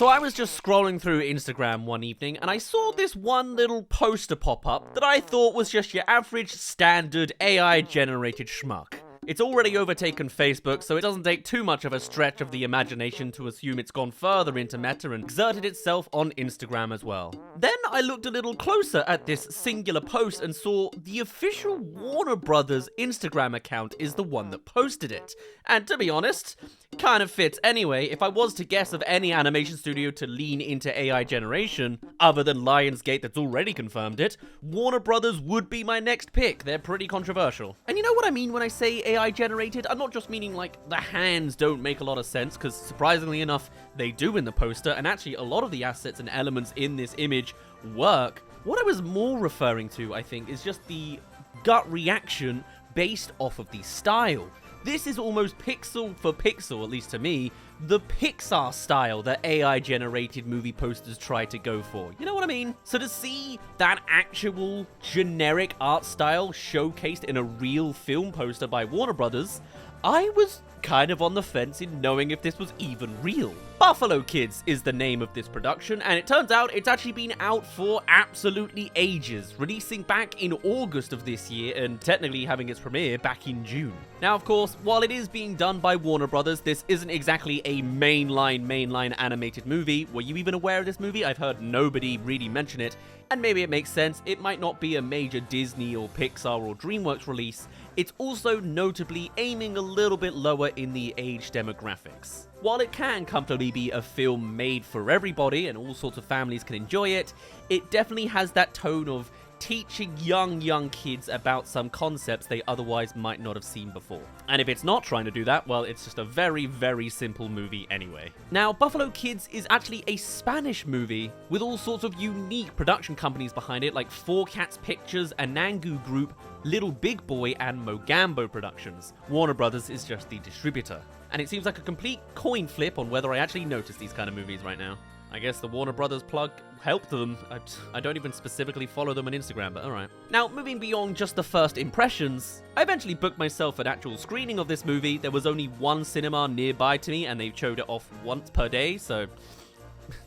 So I was just scrolling through Instagram one evening and I saw this one little poster pop up that I thought was just your average standard AI generated schmuck. It's already overtaken Facebook, so it doesn't take too much of a stretch of the imagination to assume it's gone further into Meta and exerted itself on Instagram as well. Then I looked a little closer at this singular post and saw the official Warner Brothers Instagram account is the one that posted it. And to be honest, kind of fits anyway. If I was to guess of any animation studio to lean into AI generation, other than Lionsgate that's already confirmed it, Warner Brothers would be my next pick. They're pretty controversial. And you know what I mean when I say AI generated? I'm not just meaning like the hands don't make a lot of sense, because surprisingly enough, they do in the poster, and actually a lot of the assets and elements in this image work. What I was more referring to, I think, is just the gut reaction based off of the style. This is almost pixel for pixel, at least to me, the Pixar style that AI-generated movie posters try to go for. You know what I mean? So to see that actual generic art style showcased in a real film poster by Warner Brothers, I was kind of on the fence in knowing if this was even real. Buffalo Kids is the name of this production, and it turns out it's actually been out for absolutely ages, releasing back in August of this year and technically having its premiere back in June. Now, of course, while it is being done by Warner Brothers, this isn't exactly a mainline animated movie. Were you even aware of this movie? I've heard nobody really mention it, and maybe it makes sense. It might not be a major Disney or Pixar or DreamWorks release. It's also notably aiming a little bit lower in the age demographics. While it can comfortably be a film made for everybody and all sorts of families can enjoy it, it definitely has that tone of teaching young kids about some concepts they otherwise might not have seen before. And if it's not trying to do that, well, it's just a very simple movie anyway. Now, Buffalo Kids is actually a Spanish movie with all sorts of unique production companies behind it, like Four Cats Pictures, Anangu Group, Little Big Boy, and Mogambo Productions. Warner Brothers is just the distributor. And it seems like a complete coin flip on whether I actually notice these kind of movies right now. I guess the Warner Brothers plug helped them. I don't even specifically follow them on Instagram, but alright. Now, moving beyond just the first impressions, I eventually booked myself an actual screening of this movie. There was only one cinema nearby to me, and they showed it off once per day, so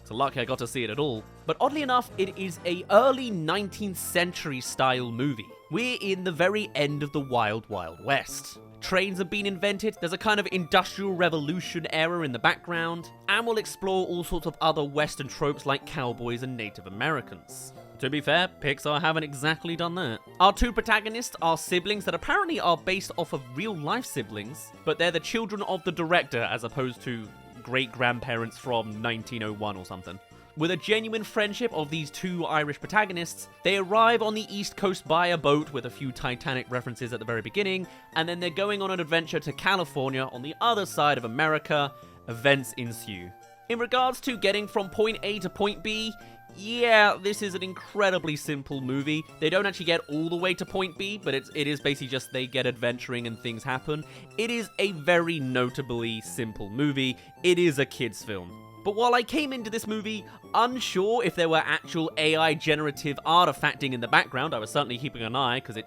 it's lucky I got to see it at all. But oddly enough, it is a early 19th century style movie. We're in the very end of the Wild Wild West. Trains have been invented, there's a kind of industrial revolution era in the background, and we'll explore all sorts of other Western tropes like cowboys and Native Americans. To be fair, Pixar haven't exactly done that. Our two protagonists are siblings that apparently are based off of real-life siblings, but they're the children of the director as opposed to great-grandparents from 1901 or something. With a genuine friendship of these two Irish protagonists, they arrive on the East Coast by a boat with a few Titanic references at the very beginning, and then they're going on an adventure to California on the other side of America. Events ensue. In regards to getting from point A to point B, yeah, this is an incredibly simple movie. They don't actually get all the way to point B, but it is basically just they get adventuring and things happen. It is a very notably simple movie. It is a kid's film. But while I came into this movie unsure if there were actual AI generative artifacting in the background, I was certainly keeping an eye because it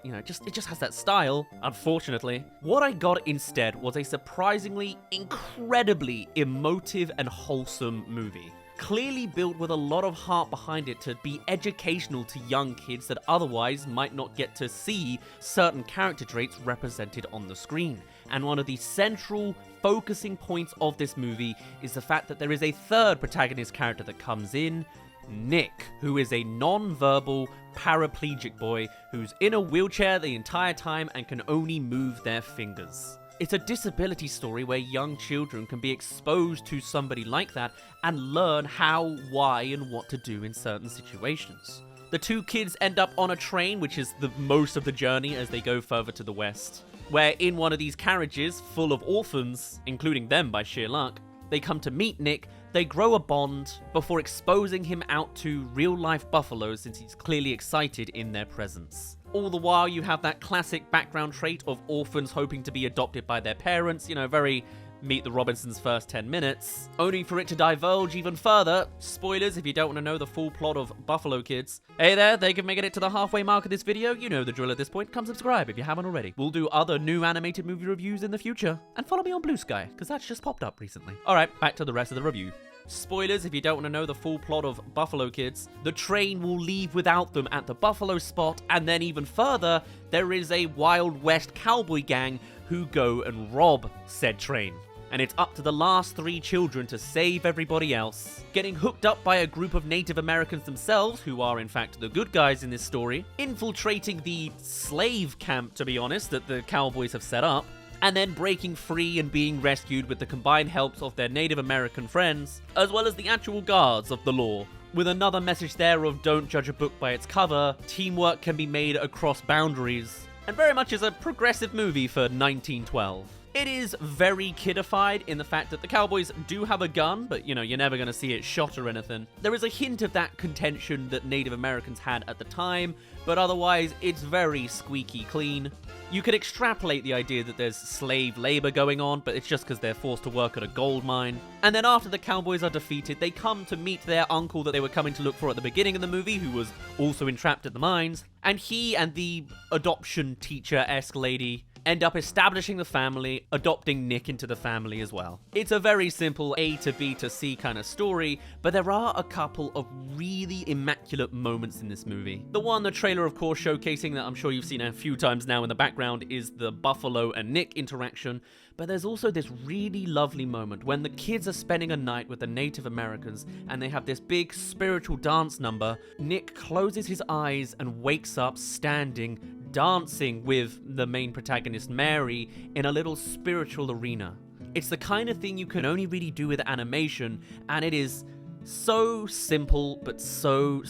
just has that style, unfortunately. What I got instead was a surprisingly, incredibly emotive and wholesome movie. Clearly built with a lot of heart behind it to be educational to young kids that otherwise might not get to see certain character traits represented on the screen. And one of the central focusing points of this movie is the fact that there is a third protagonist character that comes in, Nick, who is a non-verbal paraplegic boy who's in a wheelchair the entire time and can only move their fingers. It's a disability story where young children can be exposed to somebody like that and learn how, why, and what to do in certain situations. The two kids end up on a train, which is the most of the journey as they go further to the west, where in one of these carriages full of orphans, including them by sheer luck, they come to meet Nick, they grow a bond before exposing him out to real-life buffaloes since he's clearly excited in their presence. All the while, you have that classic background trait of orphans hoping to be adopted by their parents, very Meet the Robinsons' first 10 minutes, only for it to divulge even further. Spoilers if you don't want to know the full plot of Buffalo Kids. Hey there, thank you for making it to the halfway mark of this video. You know the drill at this point. Come subscribe if you haven't already. We'll do other new animated movie reviews in the future. And follow me on Blue Sky, because that's just popped up recently. Alright, back to the rest of the review. Spoilers if you don't want to know the full plot of Buffalo Kids. The train will leave without them at the Buffalo spot, and then even further, there is a Wild West cowboy gang who go and rob said train. And it's up to the last 3 children to save everybody else, getting hooked up by a group of Native Americans themselves, who are in fact the good guys in this story, infiltrating the slave camp, to be honest, that the cowboys have set up, and then breaking free and being rescued with the combined helps of their Native American friends, as well as the actual guards of the law. With another message there of don't judge a book by its cover, teamwork can be made across boundaries, and very much is a progressive movie for 1912. It is very kidified in the fact that the cowboys do have a gun, but you're never going to see it shot or anything. There is a hint of that contention that Native Americans had at the time, but otherwise it's very squeaky clean. You could extrapolate the idea that there's slave labor going on, but it's just because they're forced to work at a gold mine. And then after the cowboys are defeated, they come to meet their uncle that they were coming to look for at the beginning of the movie, who was also entrapped at the mines. And he and the adoption teacher-esque lady end up establishing the family, adopting Nick into the family as well. It's a very simple A to B to C kind of story, but there are a couple of really immaculate moments in this movie. The one the trailer of course showcasing that I'm sure you've seen a few times now in the background is the Buffalo and Nick interaction, but there's also this really lovely moment when the kids are spending a night with the Native Americans and they have this big spiritual dance number. Nick closes his eyes and wakes up standing, dancing with the main protagonist Mary in a little spiritual arena. It's the kind of thing you can only really do with animation, and it is so simple but so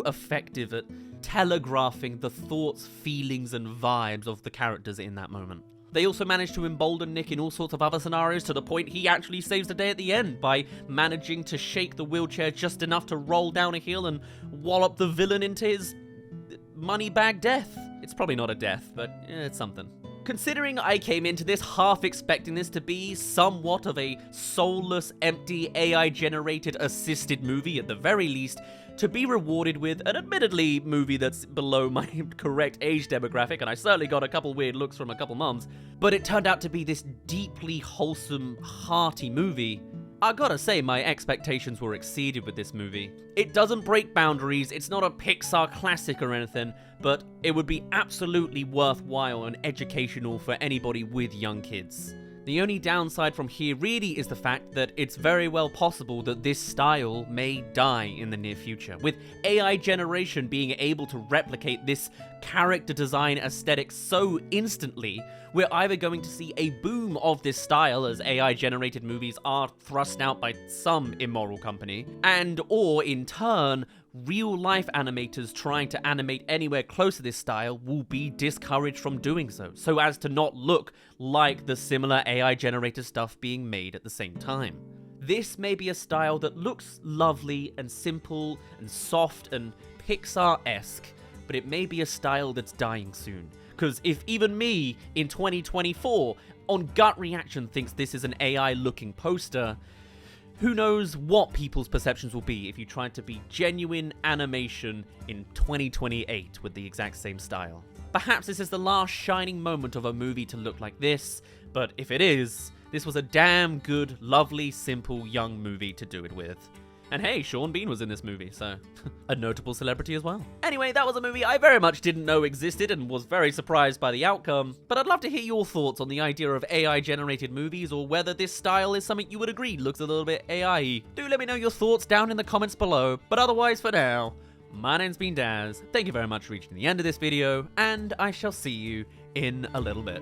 effective at telegraphing the thoughts, feelings, and vibes of the characters in that moment. They also manage to embolden Nick in all sorts of other scenarios to the point he actually saves the day at the end by managing to shake the wheelchair just enough to roll down a hill and wallop the villain into his money bag death. It's probably not a death, but it's something. Considering I came into this half expecting this to be somewhat of a soulless, empty, AI-generated assisted movie at the very least, to be rewarded with an admittedly movie that's below my correct age demographic, and I certainly got a couple weird looks from a couple mums, but it turned out to be this deeply wholesome, hearty movie. I gotta say, my expectations were exceeded with this movie. It doesn't break boundaries, it's not a Pixar classic or anything, but it would be absolutely worthwhile and educational for anybody with young kids. The only downside from here really is the fact that it's very well possible that this style may die in the near future. With AI generation being able to replicate this character design aesthetic so instantly, we're either going to see a boom of this style as AI generated movies are thrust out by some immoral company, and or in turn, real life animators trying to animate anywhere close to this style will be discouraged from doing so as to not look like the similar AI generated stuff being made at the same time. This may be a style that looks lovely and simple and soft and Pixar-esque, but it may be a style that's dying soon. Because if even me, in 2024, on gut reaction thinks this is an AI-looking poster, who knows what people's perceptions will be if you try to be genuine animation in 2028 with the exact same style. Perhaps this is the last shining moment of a movie to look like this, but if it is, this was a damn good, lovely, simple, young movie to do it with. And hey, Sean Bean was in this movie, so a notable celebrity as well. Anyway, that was a movie I very much didn't know existed and was very surprised by the outcome, but I'd love to hear your thoughts on the idea of AI-generated movies or whether this style is something you would agree looks a little bit AI-y. Do let me know your thoughts down in the comments below, but otherwise for now, my name's been Daz, thank you very much for reaching the end of this video, and I shall see you in a little bit.